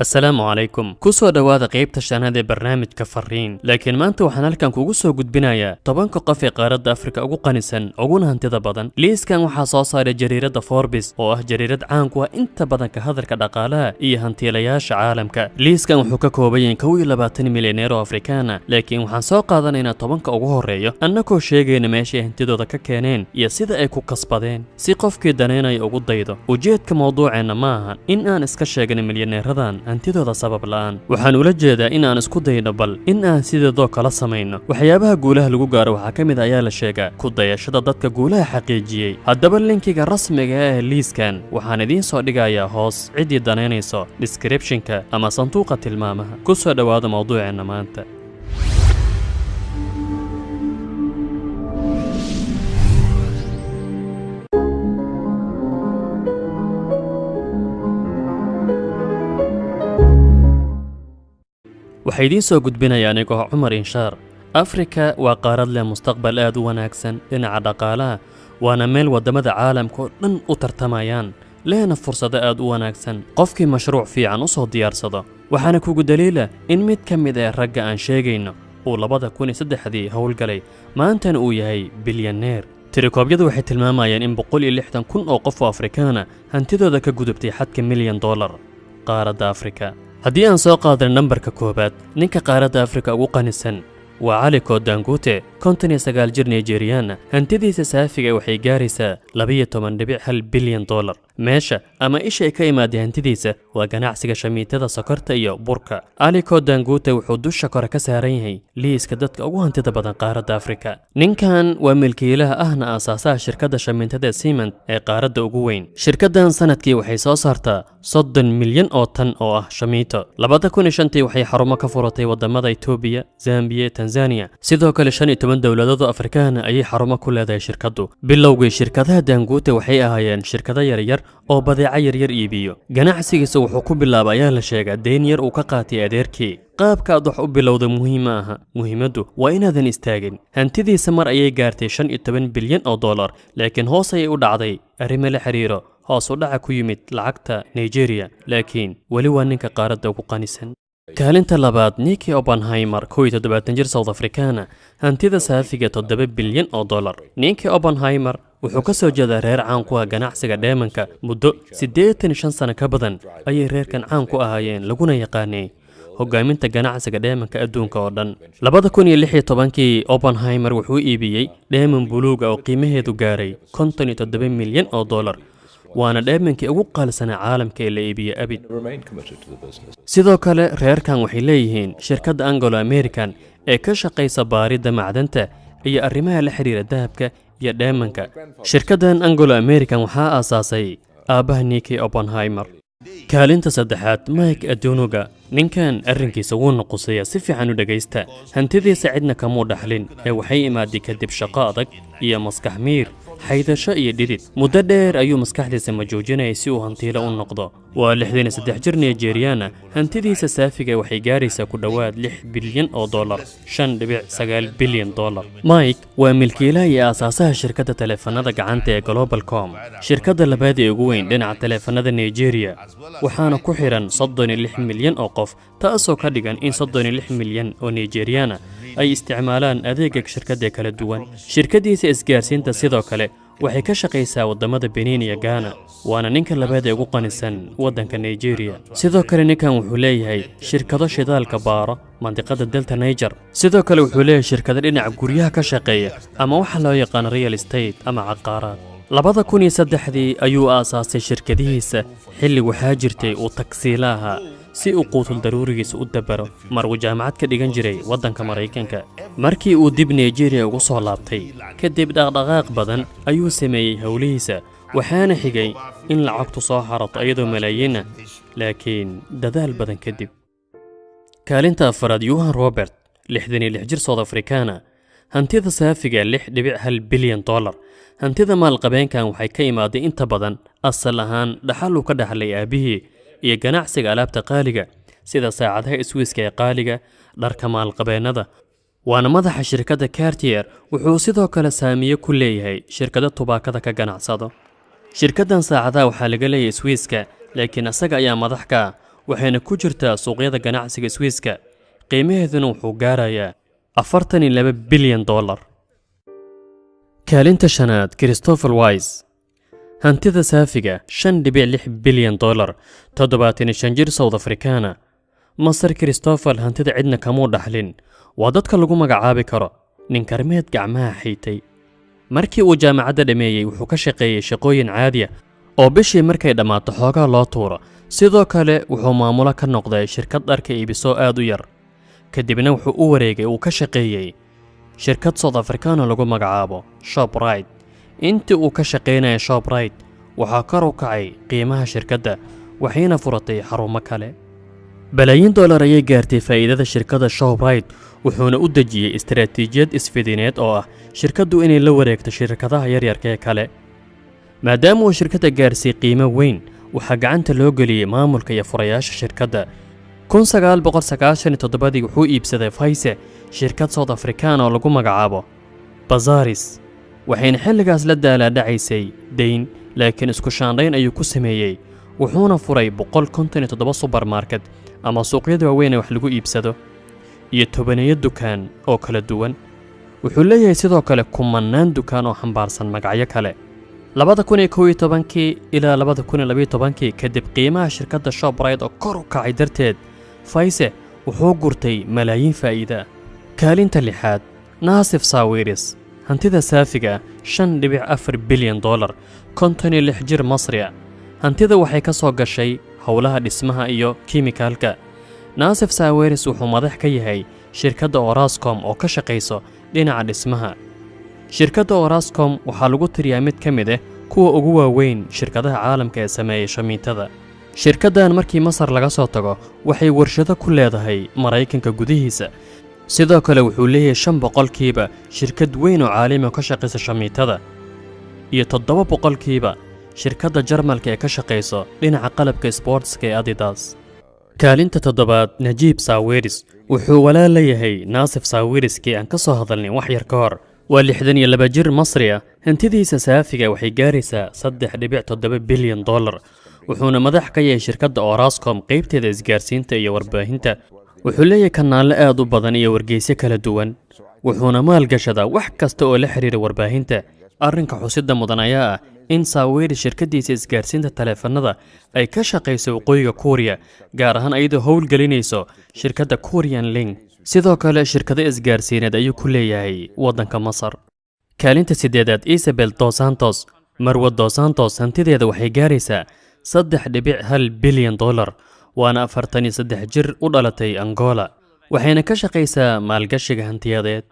السلام عليكم كسو دواada qaybta shanaad ee barnaamijka fariin laakiin maanta waxaan halkan kugu soo gudbinayaa 10 qof ee qaaradda Afrika ugu qanisan uguna hantida badan liiskan waxaa soo saaray jariirada Forbes oo ah jariirad caan ku ah inta badan ka hadalka dhaqaalaha iyo hantiilayaasha caalamka liiskan wuxuu ka kooban yahay 22 milyaneer oo Afrikaan ah laakiin waxaan soo qaadanaynaa 10 ugu horeeyo annagoo sheegayna meesha hantidooda ka keeneen iyo sida ay ku kasbadeen si qofkii daneynaya ugu daydo ujeedka mowduuceena ma aha in aan iska sheegno milyaneeradan hantidooda sabab la'aan waxaan ula jeedaa in aan isku dayno bal in aan sideedoo kala samayno waxyaabaha guulaha lagu gaaro waxaa ka mid ayaa la sheegaa ku dayashada dadka guulaha xaqiijiyey haddaba linkiga rasmiga ah ee liiskan waxaan idiin soo dhigayaa hoos ciddii danaynayso descriptionka ama sanduuqa tilmaamaha ku soo dhowaada mowduuceena maanta waxay idiin soo gudbinayaan anigoo Cumar Inshaar Afrika waa qaarad leh mustaqbal aad u wanaagsan dhinaca dhaqaalaha waana meel wadamada caalamka oo dhan u tartamayaan leena fursado aad u wanaagsan qofkii mashruuc fiican u soo diyaarsado waxaana kugu daliila in mid ka mid ah ragga aan sheegayno uu 2003 howlgalay maantana uu yahay bilyaneer tirikoobyadu waxay tilmaamayaan in 160,000 oo qof oo Afrikaan ah hantidooda ka gudubtay xadka $1 milyan qaaradda Afrika haddii aan soo qaadano nambarka koobaad ninka qaaradda Afrika ugu qanisan waa Aliko Dangote 59 jir Nigerian hantidiisa saafiga waxay gaaraysaa $12.1 bilyan meesha ama isha ay ka imaadeen hantidiisa waa ganacsiga shamiitada sokorta iyo burka Aliko Dangote wuxuu dusha kore ka saaran yahay liiska dadka ugu hantida badan qaaradda Afrika ninkan waa milkiilaha ahna aasaasaha shirkadda shamiitada Siemens ee qaaradda ugu weyn shirkaddan sanadkii waxay soo saartaa 30 milyan oo tan oo ah shamiito 2005 waxay xarumo ka furatay wadamada Ethiopia Zambia Tanzania sidoo kale 15 dawladood oo Afrikaan ayay xarumo ku leedahay shirkaddu bilowgii shirkadaha Dangote waxay ahaayeen shirkado yar oo badeeco yar iibiyo ganacsigiisa wuxuu ku bilaabay ayaa la sheegaa deyn yar uu ka qaatay adeerkii qaabka aad wax u bilowda muhiim aha muhiimadu waa inaadan istaagin hantidiisa mar ayay gaartay $15 bilyan laakiin hoos ayay u dhacday arrimo la xiriiro hoos u dhaca ku yimid lacagta Nigeria laakiin wali waa ninka qaaradda ugu qanisan kaalinta labaad Nicky Oppenheimer 17 jir South African hantida saafiga $7 bilyan Nicky Oppenheimer wuxuu ka soo jeedaa reer caan ku ah ganacsiga dheemanka muddo 85 sano ka badan ayay reerkan caan ku ahaayeen laguna yaqaanay hogaaminta ganacsiga dheemanka adduunka oo dhan 2016 Oppenheimer wuxuu iibiyey dheeman buluug oo qiimaheedu gaaray $57 milyan waana dheemankii ugu qaalisanaa caalamka ee la iibiyay abid sidoo kale reerkan waxay leeyihiin shirkadda Anglo American ee ka shaqeysa baaridda macdanta iyo arrimaha la xiriira dahabka iyo dheemanka shirkaddan Anglo American waxaa aasaasay aabaha Nicky Oppenheimer kaalinta saddexaad Mike Adenuga ninkan arrinkiisa wuu noqosaya si fiican u dhageysta hantidiisa cidna kama dhaxlin ee waxay imaadii kadib shaqo adag iyo maskax miir haydasho iyo dhidid muddo dheer ayuu maskaxdiisa majoojinayay si uu hantiilo u noqdo waa 63 jir Nigerian hantidiisa saafiga waxay gaaraysaa ku dhawaad $6 bilyan $5.9 bilyan Mike waa milkiilaha iyo aasaasaha shirkadda taleefanada gacanta ee Globalcom shirkadda labaad ee ugu weyn dhinaca taleefanada Nigeria waxaana ku xiran 36 milyan oo qof taasoo ka dhigan in 36 milyan oo Nigerian ay isticmaalaan adeegga shirkadda kala duwan shirkadiisa isgaarsiinta sidoo kale waxay ka shaqeysaa wadamada Benin iyo Ghana waana ninka labaad ee ugu qanisan wadanka Nigeria sidoo kale ninkan wuxuu leeyahay shirkado shidaalka baaro mandiqada Delta Niger sidoo kale wuxuu leeyahay shirkado dhinaca guryaha ka shaqeeya ama waxa loo yaqaan real estate ama caqaaraad 2003 ayuu aasaasay shirkadihiisa xilli waxaa jirtay uu taksiilaha si uu quutul daruurigiisa u dabaro mar uu jaamacad ka dhigan jiray wadanka Mareykanka markii uu dib Nigeria ugu soo laabtay kadib dhaqdhaqaaq badan ayuu sameeyay hawlihiisa waxaana xigay in lacagtu soo harato iyadoo malaayiin laakiin dadaal badan kadib kaalinta afraad Johan Robert 66 jir South African hantida saafiga $6.1 bilyan hantida maalqabeenkan waxay ka imaaday inta badan asal ahaan dhaxal uu ka dhaxlay aabihii iyo ganacsiga alaabta qaaliga sida saacadaha Swiss-ka ee qaaliga dharka maalqabeennada waana madaxa shirkadda Cartier wuxuu sidoo kale saamiye ku leeyahay shirkadda tubaakada ka ganacsado shirkaddan saacadaha waxaa laga leeyahay Swiss-ka laakiin asaga ayaa madax ka waxayna ku jirtaa suuqyada ganacsiga Swiiska qiimaheeduna wuxuu gaarayaa $42 bilyan. kaalinta shanaad Christopher Wise hantida saafiga $5.6 bilyan 75 jir South Africana Masar Christopher hantida cidna kamuu dhaxlin waa dadka lagu magacaabi karo nin karmeed gacmaha xaytay markii uu jaamacadda dhameeyay wuxuu ka shaqeeyay shaqooyin caadi ah oo bishii markay dhamaato xoogaa loo tuuro sidoo kale wuxuu maamulo ka noqday shirkad dharka iibiso aad u yar kadibna wuxuu u wareegay uu ka shaqeeyay shirkad South Africana lagu magacaabo Shoprite intii uu ka shaqeynayay Shoprite waxaa kor u kacay qiimaha shirkadda waxayna furatay xarumo kale balaayin dollar ayay gaartay faa'iidada shirkadda Shoprite wuxuuna u dejiyay istaraatiijiyad isfidineed oo ah shirkaddu inay la wareegto shirkadaha yaryarka ee kale maadaama uu shirkadda gaarsay qiimo weyn waxaa gacanta loo geliyay maamulka iyo furayaasha shirkadda 1997 wuxuu iibsaday Fayse shirkad South Africana oo lagu magacaabo Bazaris waxayna xilligaas la daalaadhacaysay deyn laakiin isku shaandhayn ayuu ku sameeyay wuxuuna furay 157 supermarket ama suuqyada waaweyn ee wax lagu iibsado iyo 10 dukaan oo kala duwan wuxuu leeyahay sidoo kale kumanaan dukaan oo xambaarsan magacyo kale 2011 ilaa 2012 kadib qiimaha shirkadda Shoprite oo kor u kacay darteed Fayse wuxuu gurtay malaayiin faa'iido kaalinta lixaad Naasif Sawiris hantida saafiga $5.4 bilyan 56 jir Masri hantida waxay ka soo gashay howlaha dhismaha iyo kiimikaalka Naasif Sawiris wuxuu madax ka yahay shirkadda Orascom oo ka shaqeyso dhinaca dhismaha shirkadda Orascom waxaa lagu tiriyaa mid ka mid ah kuwa ugu waaweyn shirkadaha caalamka ee sameeya shamiitada shirkaddan markii Masar laga soo tago waxay warshado ku leedahay Mareykanka gudihiisa sidoo kale wuxuu leeyahay 5% shirkad weyn oo caalami ah ka shaqeysa shamiitada iyo 7% shirkadda Jarmalka ee ka shaqeyso dhinaca qalabka sportska ee Adidas kaalinta toddobaad Najeeb Sawiris wuxuu walaal leeyahay Naasif Sawiris kii aan ka soo hadalnay wax yar ka hor waa 62 jir Masri ah hantidiisa saafiga waxay gaaraysaa $3.7 bilyan wuxuuna madax ka yahay shirkadda Orascom qaybteeda isgaarsiinta iyo warbaahinta wuxuu leeyahay kanaale aad u badan iyo wargeysyo kala duwan wuxuuna maalgashadaa wax kasta oo la xiriira warbaahinta arrinka xusidda mudan ayaa ah in Sawiris shirkadiisa isgaarsiinta taleefanada ay ka shaqeyso waqooyiga Korea gaar ahaan ayadoo howlgelinayso shirkadda Korean Link sidoo kale shirkado isgaarsiineed ayuu ku leeyahay waddanka Masar kaalinta sideedaad Isabel dos Santos Marwa dos Santos hantideeda waxay gaaraysaa $3.1 bilyan waana 43 jir u dhalatay Angola waxayna ka shaqeysaa maalgashiga hantiyadeed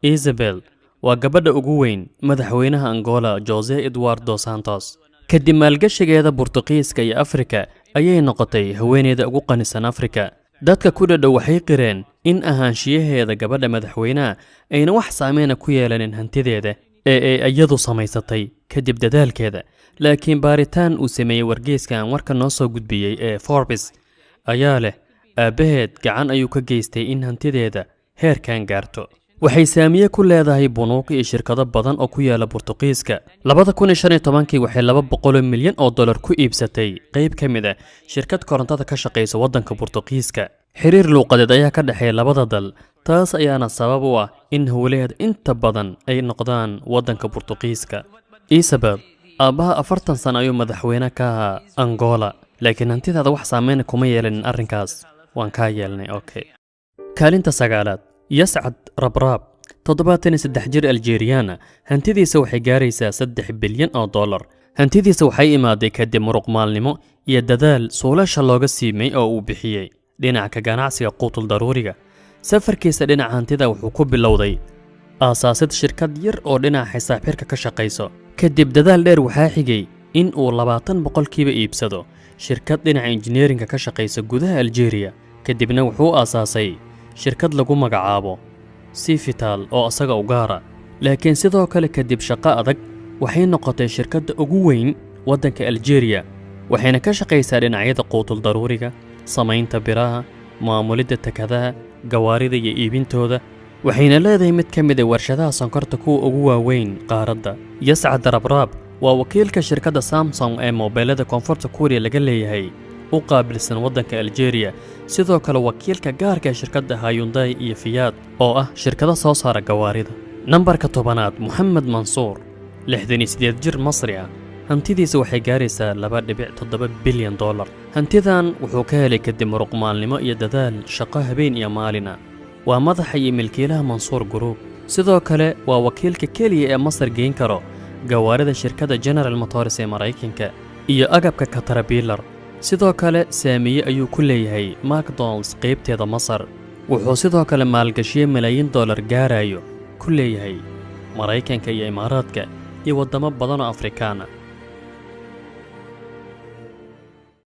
Isabel waa gabadha ugu weyn madaxweynaha Angola Jose Eduardo dos Santos kadib maalgashigeeda Boortaqiiska iyo Afrika ayay noqotay haweeneyda ugu qanisan Afrika dadka ku dhadhow waxay qireen in ahaanshiyaheeda gabadha madaxweynaha ayna wax saameyn ku yeelanin hantideeda ee iyadu samaysatay kadib dadaalkeeda laakiin baaritaan uu sameeyay wargeyskan warka noo soo gudbiyay ee Forbes ayaa leh aabaheed gacan ayuu ka geystay in hantideeda heerkan gaarto waxay saamiye ku leedahay bunuug iyo shirkado badan oo ku yaala Boortaqiiska 2015 waxay $200 milyan ku iibsatay qayb ka mid ah shirkad korontada ka shaqeysa waddanka Boortaqiiska xiriir luuqadeed ayaa ka dhaxeeya labada dal taas ayaana sabab u ah in hawleed inta badan ay noqdaan waddanka Boortaqiiska Isabel aabaha 40 sano ayuu madaxweyne ka ahaa Angola laakiin hantidaada wax saameyn kuma yeelanin arrinkaas waan ka yeelnay okay kaalinta sagaalaad Yascad Rabraab 73 jir Algeeriana hantidiisa waxay gaaraysaa $3 bilyan hantidiisa waxay imaaday kadib muruq maalnimo iyo dadaal suulasha looga siimay oo uu bixiyay dhinaca ganacsiga quutul daruuriga safarkiisa dhinaca hantida wuxuu ku bilowday aasaasid shirkad yar oo dhinaca xisaab xirka ka shaqeyso kadib dadaal dheer waxaa xigay in uu 20% iibsado shirkad dhinaca engineeringa ka shaqeysa gudaha Algeria kadibna wuxuu aasaasay shirkad lagu magacaabo Sifital oo asaga u gaara laakiin sidoo kale kadib shaqo adag waxay noqotay shirkadda ugu weyn waddanka Algeria waxayna ka shaqeysaa dhinacyada quutul daruuriga samaynta biraha maamulidda takadaha gawaarida iyo iibintooda waxayna leedahay mid ka mid ah warshadaha sonkorta kuwa ugu waaweyn qaaradda Yascad Rabraab waa wakiilka shirkadda Samsung ee mobilada koonfurta Korea laga leeyahay u qaabilsan waddanka Algeria sidoo kale wakiilka gaarka shirkadda Hyundai iyo Fiat oo ah shirkado soo saara gawaarida nambarka 10aad Mohamed Mansour 68 jir Masri ah hantidiisa waxay gaaraysaa 2.7 bilyan dollar hantidan wuxuu ka helay kadib muruqmaalnimo iyo dadaal shaqo habeen iyo maalin waa madaxa iyo milkiilaha Mansour Group sidoo kale waa wakiilka kaliya ee Masar geyn karo gawaarida shirkadda General Motors ee Mareykanka iyo agabka Caterpillar sidoo kale saamiye ayuu ku leeyahay McDonald's qaybteeda Masar wuxuu sidoo kale maalgashiye milyan dollar gaarayo ku leeyahay Mareykanka iyo Imaaraadka iyo wadamo badan oo Afrikaan